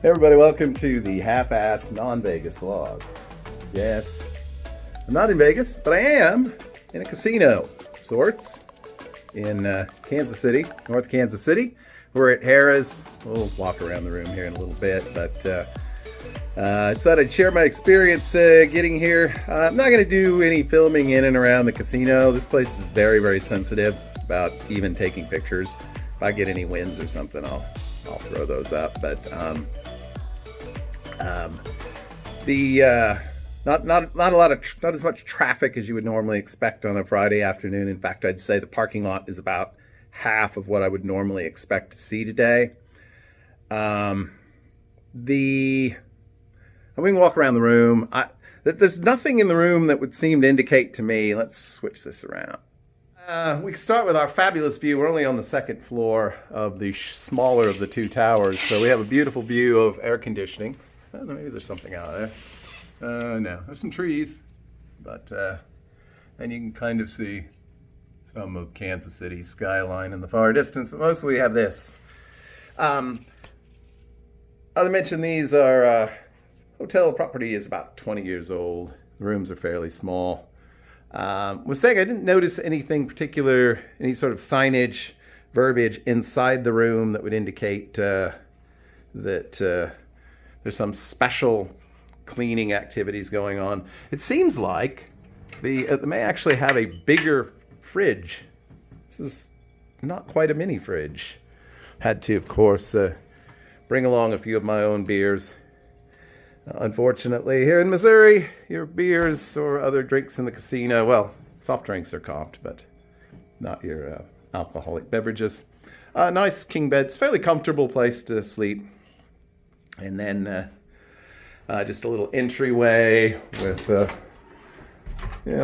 Hey everybody, welcome to the half-ass non-Vegas vlog. Yes, I'm not in Vegas, but I am in a casino of sorts in Kansas City, North Kansas City. We're at Harrah's. We'll walk around the room here in a little bit, but I thought I'd share my experience getting here. I'm not going to do any filming in and around the casino. This place is very, very sensitive about even taking pictures. If I get any wins or something, I'll throw those up. But not as much traffic as you would normally expect on a Friday afternoon. In fact, I'd say the parking lot is about half of what I would normally expect to see today. We can walk around the room. There's nothing in the room that would seem to indicate to me. Let's switch this around. We can start with our fabulous view. We're only on the second floor of the smaller of the two towers, so we have a beautiful view of air conditioning. I don't know, maybe there's something out there. No, there's some trees, but and you can kind of see some of Kansas City skyline in the far distance, but mostly we have this. Other mention, these are hotel property is about 20 years old. The rooms are fairly small. Was saying I didn't notice anything particular, any sort of signage, verbiage inside the room that would indicate that there's some special cleaning activities going on. It seems like they may actually have a bigger fridge. This is not quite a mini fridge. Had to, of course, bring along a few of my own beers. Unfortunately, here in Missouri, your beers or other drinks in the casino, well, soft drinks are comped, but not your alcoholic beverages. Nice king beds, fairly comfortable place to sleep. And then just a little entryway with a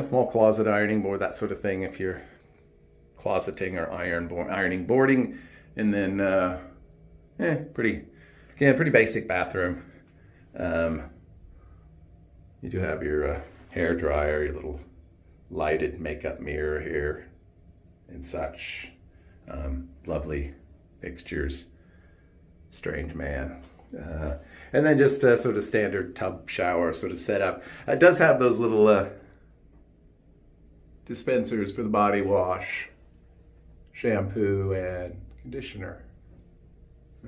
small closet ironing board, that sort of thing if you're closeting or ironing boarding. And then pretty basic bathroom. You do have your hair dryer, your little lighted makeup mirror here and such. Lovely fixtures. Strange man. And then just a sort of standard tub shower sort of setup. It does have those little dispensers for the body wash, shampoo, and conditioner.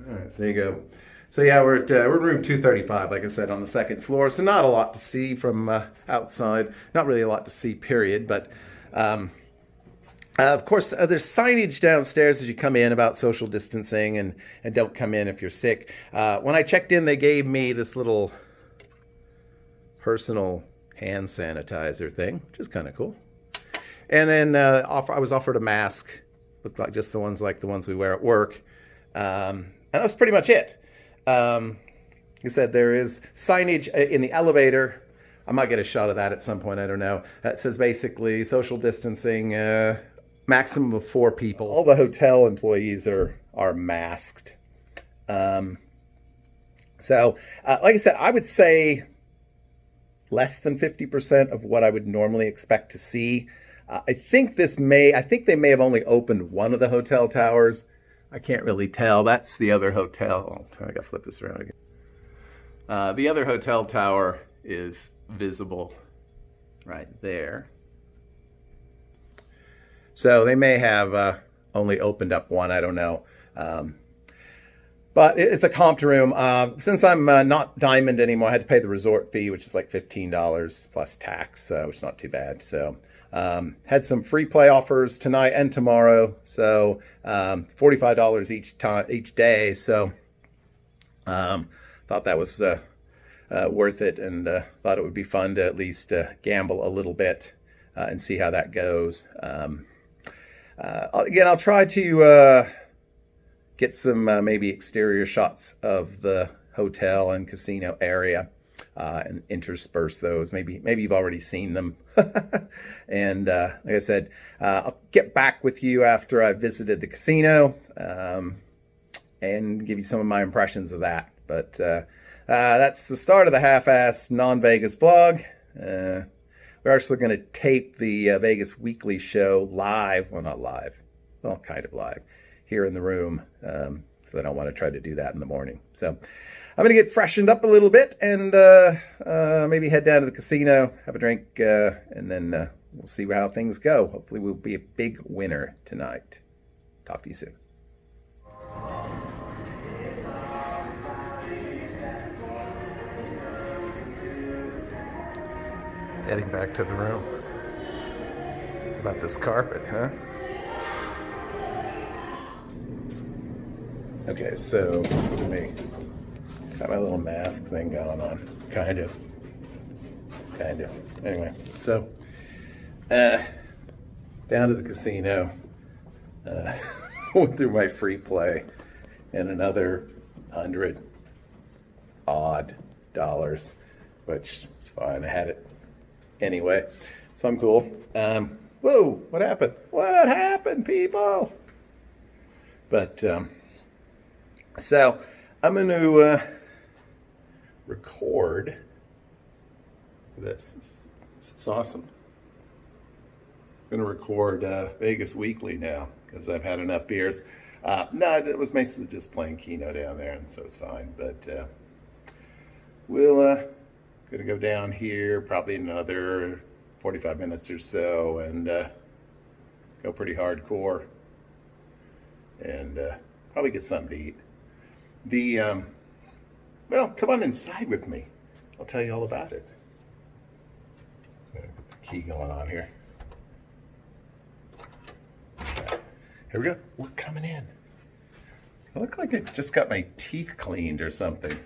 All right, so there you go. So yeah, we're in room 235, like I said, on the second floor. So not a lot to see from outside. Not really a lot to see, period. But of course, there's signage downstairs as you come in about social distancing and don't come in if you're sick. When I checked in, they gave me this little personal hand sanitizer thing, which is kind of cool. And then I was offered a mask. Looked like just the ones we wear at work. And that was pretty much it. Like I said, there is signage in the elevator. I might get a shot of that at some point, I don't know. That says basically social distancing, maximum of 4 people. All the hotel employees are masked. So, like I said, I would say less than 50% of what I would normally expect to see. I think they may have only opened one of the hotel towers. I can't really tell. That's the other hotel. Oh, I gotta flip this around again. The other hotel tower is visible right there. So they may have only opened up one. I don't know. But it's a comped room. Since I'm not Diamond anymore, I had to pay the resort fee, which is like $15 plus tax, which is not too bad. So had some free play offers tonight and tomorrow, so $45 each day. So thought that was worth it, and thought it would be fun to at least gamble a little bit and see how that goes. Again, I'll try to get some maybe exterior shots of the hotel and casino area. And intersperse those. Maybe you've already seen them. And like I said, I'll get back with you after I've visited the casino and give you some of my impressions of that. But that's the start of the half-ass non-Vegas vlog. We're actually going to tape the Vegas Weekly show live. Well, not live. Well, kind of live. Here in the room. so I don't want to try to do that in the morning. So I'm going to get freshened up a little bit and maybe head down to the casino, have a drink, and then we'll see how things go. Hopefully we'll be a big winner tonight. Talk to you soon. Heading back to the room. How about this carpet, huh? Okay, so let me got my little mask thing going on. Kind of. Anyway, so down to the casino. Went through my free play and another $100-odd, which is fine. I had it anyway, so I'm cool. Whoa, what happened? What happened, people? But so I'm going to record this. This is awesome. I'm going to record Vegas Weekly now because I've had enough beers. No, it was basically just playing Keno down there, and so it's fine. But we'll going to go down here probably another 45 minutes or so and go pretty hardcore and probably get something to eat. Well, come on inside with me. I'll tell you all about it. Got the key going on here. Here we go. We're coming in. I look like I just got my teeth cleaned or something.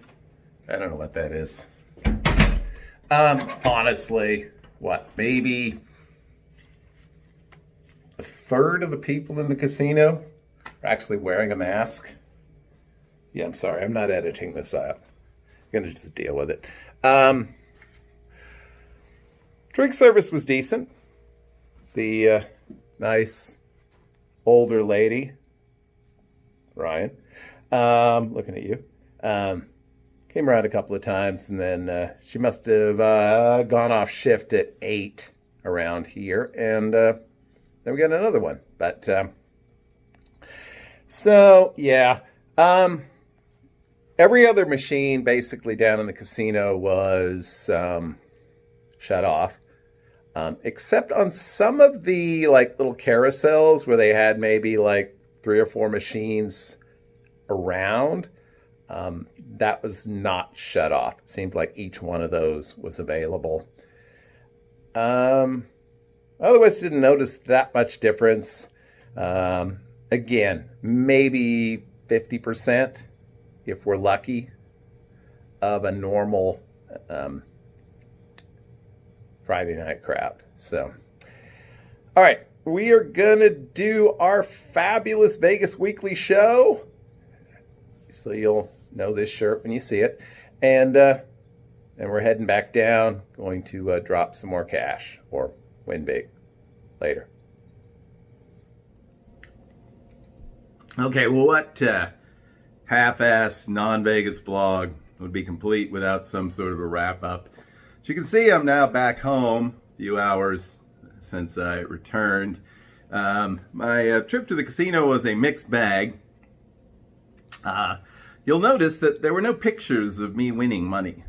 I don't know what that is. Honestly, what, maybe a third of the people in the casino are actually wearing a mask. Yeah, I'm sorry, I'm not editing this out. I'm gonna just deal with it. Drink service was decent. The nice older lady, Ryan, looking at you, came around a couple of times, and then she must have gone off shift at 8 around here, and then we got another one. But so yeah, every other machine basically down in the casino was shut off, except on some of the like little carousels where they had maybe like 3 or 4 machines around. That was not shut off. It seemed like each one of those was available. Otherwise, didn't notice that much difference. Again, maybe 50%, if we're lucky, of a normal Friday night crowd. So, all right, we are gonna do our fabulous Vegas Weekly show. So you'll know this shirt when you see it. And we're heading back down, going to drop some more cash or win big later. Okay, well, what half-assed non-Vegas vlog would be complete without some sort of a wrap-up? As you can see, I'm now back home a few hours since I returned. My trip to the casino was a mixed bag. You'll notice that there were no pictures of me winning money,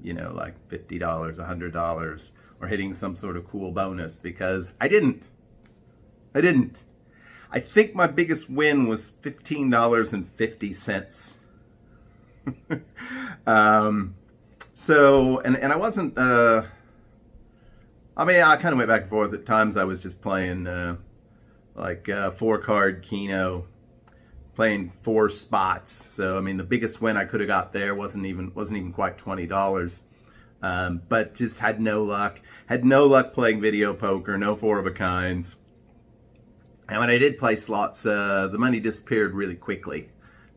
you know, like $50, $100, or hitting some sort of cool bonus, because I didn't. I think my biggest win was $15.50. So, and I wasn't, I mean, I kind of went back and forth. At times I was just playing, like 4-card Keno, playing 4 spots. So, I mean, the biggest win I could have got there wasn't even quite $20. But just had no luck. Had no luck playing video poker, no 4-of-a-kinds. And when I did play slots, the money disappeared really quickly.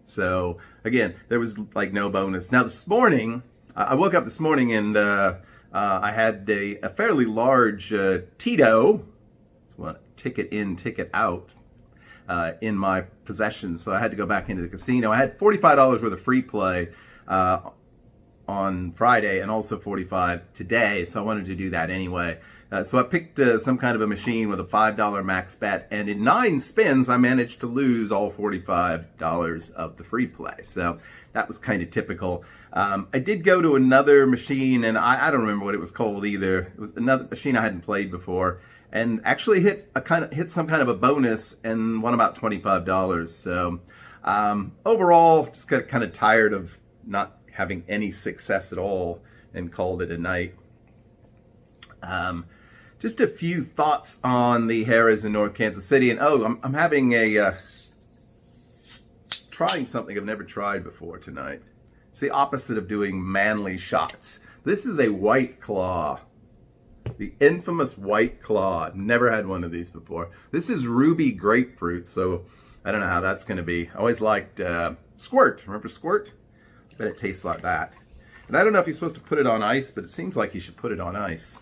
So, again, there was like no bonus. Now, this morning, I woke up this morning and I had a fairly large Tito, it's what, ticket in, ticket out, in my possession. So I had to go back into the casino. I had $45 worth of free play on Friday and also $45 today. So I wanted to do that anyway. So I picked some kind of a machine with a $5 max bet, and in 9 spins, I managed to lose all $45 of the free play. So that was kind of typical. I did go to another machine, and I don't remember what it was called either. It was another machine I hadn't played before, and actually hit some kind of a bonus and won about $25. So overall, just got kind of tired of not having any success at all and called it a night. Just a few thoughts on the Harrah's in North Kansas City. And I'm having trying something I've never tried before tonight. It's the opposite of doing manly shots. This is a White Claw. The infamous White Claw. Never had one of these before. This is ruby grapefruit, so I don't know how that's going to be. I always liked Squirt. Remember Squirt? I bet it tastes like that. And I don't know if you're supposed to put it on ice, but it seems like you should put it on ice.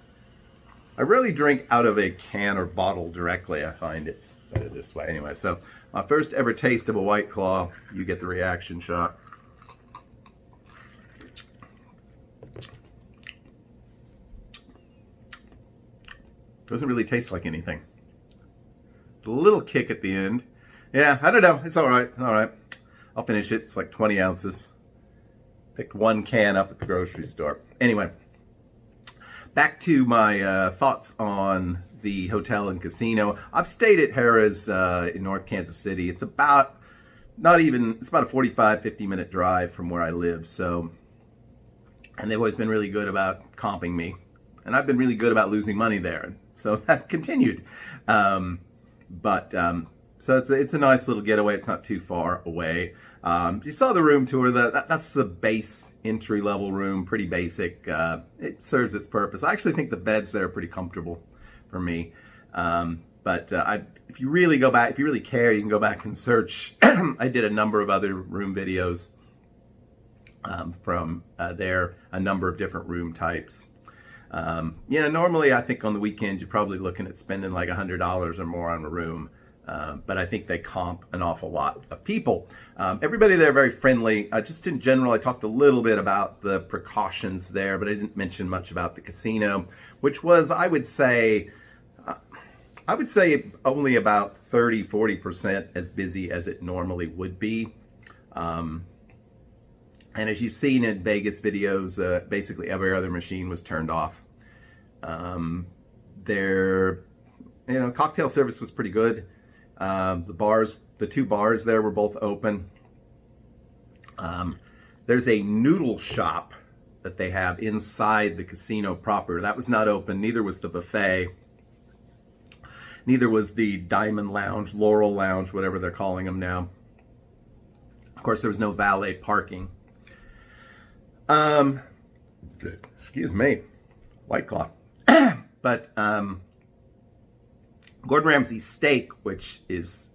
I rarely drink out of a can or bottle directly. I find it's better this way. Anyway, so my first ever taste of a White Claw, you get the reaction shot. Doesn't really taste like anything. A little kick at the end. Yeah, I don't know. It's all right. All right. I'll finish it. It's like 20 ounces. Picked 1 can up at the grocery store. Anyway. Back to my thoughts on the hotel and casino. I've stayed at Harrah's in North Kansas City. It's about it's about a 45-50 minute drive from where I live. So, and they've always been really good about comping me, and I've been really good about losing money there. So that continued. So it's a nice little getaway. It's not too far away. You saw the room tour. That's the base entry-level room, pretty basic. It serves its purpose. I actually think the beds there are pretty comfortable for me. If you really go back, if you really care, you can go back and search. I did a number of other room videos from there, a number of different room types. Normally I think on the weekends you're probably looking at spending like $100 or more on a room. But I think they comp an awful lot of people. Everybody there very friendly. Just in general, I talked a little bit about the precautions there, but I didn't mention much about the casino, which was, I would say only about 30-40% as busy as it normally would be. And as you've seen in Vegas videos, basically every other machine was turned off. Cocktail service was pretty good. The 2 bars there were both open. There's a noodle shop that they have inside the casino proper. That was not open. Neither was the buffet. Neither was the Diamond Lounge, Laurel Lounge, whatever they're calling them now. Of course, there was no valet parking. Excuse me, White Claw. But Gordon Ramsay's steak, which is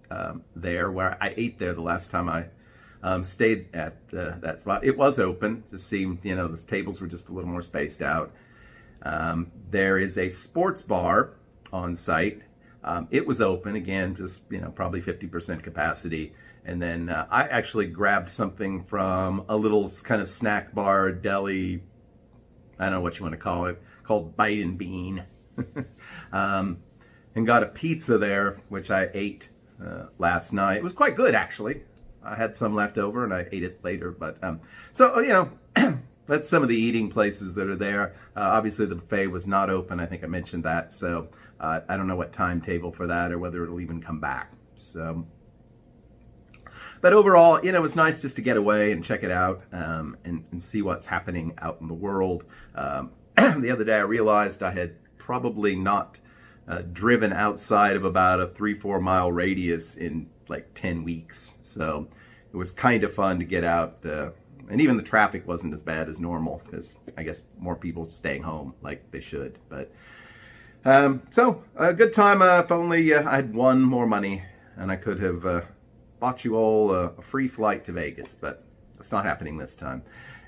there, where I ate there the last time I stayed at that spot. It was open. It seemed, the tables were just a little more spaced out. There is a sports bar on site. It was open, again, just, probably 50% capacity. And then I actually grabbed something from a little kind of snack bar, deli, I don't know what you want to call it, called Bite and Bean. And got a pizza there, which I ate last night. It was quite good, actually. I had some left over and I ate it later. But that's some of the eating places that are there. Obviously, the buffet was not open. I think I mentioned that. So I don't know what timetable for that or whether it'll even come back. So, but overall, it was nice just to get away and check it out and see what's happening out in the world. The other day, I realized I had probably not driven outside of about a 3-4 mile radius in like 10 weeks. So it was kind of fun to get out. And even the traffic wasn't as bad as normal because I guess more people staying home like they should. But so a good time. If only I had won more money and I could have bought you all a free flight to Vegas, but it's not happening this time.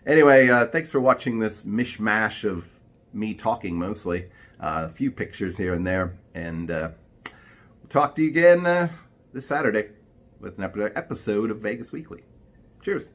Anyway, thanks for watching this mishmash of me talking mostly. A few pictures here and there, and we'll talk to you again this Saturday with an episode of Vegas Weekly. Cheers.